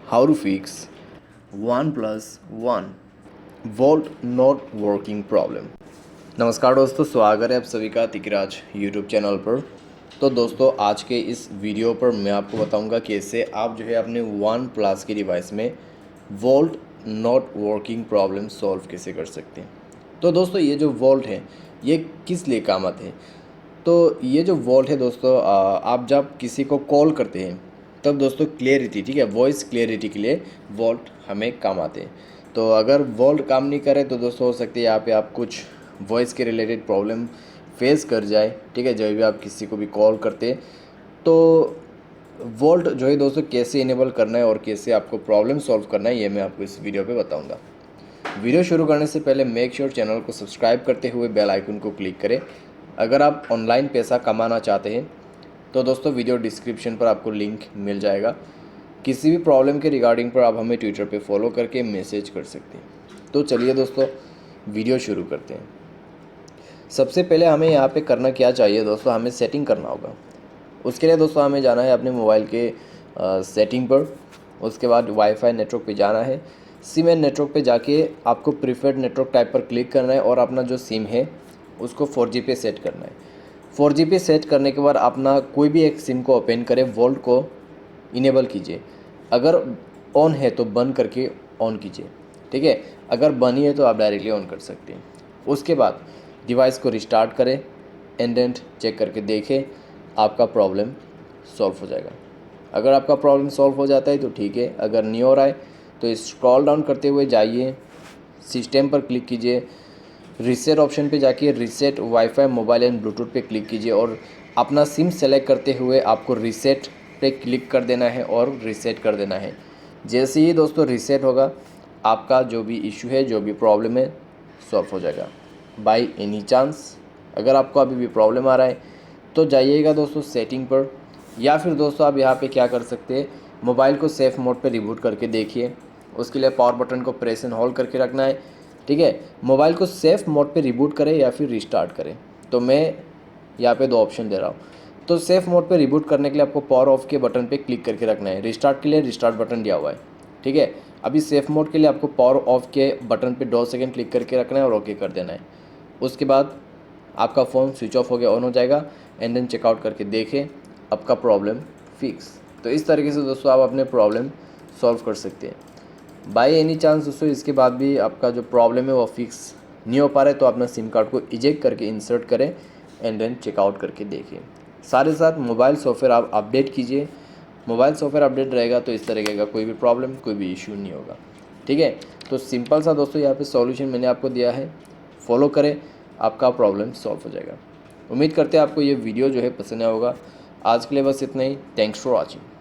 How to fix OnePlus One Volt not working problem। नमस्कार दोस्तों, स्वागत है आप सभी का तिकराज यूट्यूब चैनल पर। तो दोस्तों, आज के इस वीडियो पर मैं आपको बताऊंगा कैसे आप जो है अपने वन प्लस की डिवाइस में volt not working problem solve कैसे कर सकते हैं। तो दोस्तों, ये जो वोल्ट है ये किस लिए काम आते हैं। तो ये जो वोल्ट है दोस्तों, आप जब किसी को कॉल करते हैं तब दोस्तों क्लियरिटी, ठीक है, वॉइस क्लियरिटी के लिए वोल्ट हमें काम आते हैं। तो अगर वोल्ट काम नहीं करे तो दोस्तों हो सकती है यहाँ पे आप कुछ वॉइस के रिलेटेड प्रॉब्लम फेस कर जाए, ठीक है, जब भी आप किसी को भी कॉल करते हैं। तो वोल्ट जो है दोस्तों कैसे इनेबल करना है और कैसे आपको प्रॉब्लम सॉल्व करना है, ये मैं आपको इस वीडियो पे बताऊंगा। वीडियो शुरू करने से पहले मेक श्योर चैनल को सब्सक्राइब करते हुए बेल आइकन को क्लिक करें। अगर आप ऑनलाइन पैसा कमाना चाहते हैं तो दोस्तों वीडियो डिस्क्रिप्शन पर आपको लिंक मिल जाएगा। किसी भी प्रॉब्लम के रिगार्डिंग पर आप हमें ट्विटर पे फॉलो करके मैसेज कर सकते हैं। तो चलिए दोस्तों, वीडियो शुरू करते हैं। सबसे पहले हमें यहाँ पे करना क्या चाहिए दोस्तों, हमें सेटिंग करना होगा। उसके लिए दोस्तों हमें जाना है अपने मोबाइल के सेटिंग पर। उसके बाद वाईफाई नेटवर्क पे जाना है। सिम एंड नेटवर्क पे जाके आपको प्रीफर्ड नेटवर्क टाइप पर क्लिक करना है और अपना जो सिम है उसको 4G पे सेट करना है। 4G पे सेट करने के बाद अपना कोई भी एक सिम को ओपन करें, वोल्ट को इनेबल कीजिए। अगर ऑन है तो बंद करके ऑन कीजिए, ठीक है। अगर बंद ही है तो आप डायरेक्टली ऑन कर सकते हैं। उसके बाद डिवाइस को रिस्टार्ट करें, एंड चेक करके देखें, आपका प्रॉब्लम सॉल्व हो जाएगा। अगर आपका प्रॉब्लम सॉल्व हो जाता है तो ठीक है, अगर नहीं हो रहा है तो स्क्रॉल डाउन करते हुए जाइए, सिस्टम पर क्लिक कीजिए, रीसेट ऑप्शन पे जाके reset wifi mobile and Bluetooth पे क्लिक कीजिए और अपना सिम सेलेक्ट करते हुए आपको रीसेट पे क्लिक कर देना है और रीसेट कर देना है। जैसे ही दोस्तों रीसेट होगा, आपका जो भी इशू है, जो भी प्रॉब्लम है, सॉल्व हो जाएगा। बाय एनी चांस अगर आपको अभी भी प्रॉब्लम आ रहा है तो जाइएगा दोस्तों सेटिंग पर, या फिर दोस्तों आप यहाँ पे क्या कर सकते हैं, मोबाइल को सेफ मोड पे रिबूट करके देखिए। उसके लिए पावर बटन को प्रेस एंड होल्ड करके रखना है, ठीक है। मोबाइल को सेफ मोड पे रिबूट करें या फिर रिस्टार्ट करें। तो मैं यहाँ पे दो ऑप्शन दे रहा हूँ। तो सेफ मोड पे रिबूट करने के लिए आपको पावर ऑफ के बटन पे क्लिक करके रखना है। रिस्टार्ट के लिए रिस्टार्ट बटन दिया हुआ है, ठीक है। अभी सेफ मोड के लिए आपको पावर ऑफ के बटन पे 2 सेकंड क्लिक करके रखना है और ओके कर देना है। उसके बाद आपका फ़ोन स्विच ऑफ हो गया, ऑन हो जाएगा। एंड देन चेकआउट करके देखें, आपका प्रॉब्लम फिक्स। तो इस तरीके से दोस्तों आप अपने प्रॉब्लम सॉल्व कर सकते हैं। बाय एनी चांस दोस्तों इसके बाद भी आपका जो प्रॉब्लम है वो फिक्स नहीं हो पा रहा है तो अपना सिम कार्ड को इजेक्ट करके इंसर्ट करें एंड देन चेकआउट करके देखें। साथ ही साथ मोबाइल सॉफ्टवेयर आप अपडेट कीजिए। मोबाइल सॉफ्टवेयर अपडेट रहेगा तो इस तरीके का कोई भी प्रॉब्लम, कोई भी इशू नहीं होगा, ठीक है। तो सिंपल सा दोस्तों यहाँ पे सॉल्यूशन मैंने आपको दिया है, फॉलो करें, आपका प्रॉब्लम सॉल्व हो जाएगा। उम्मीद करते हैं आपको ये वीडियो जो है पसंद आया होगा। आज के लिए बस इतना ही। Thanks for watching.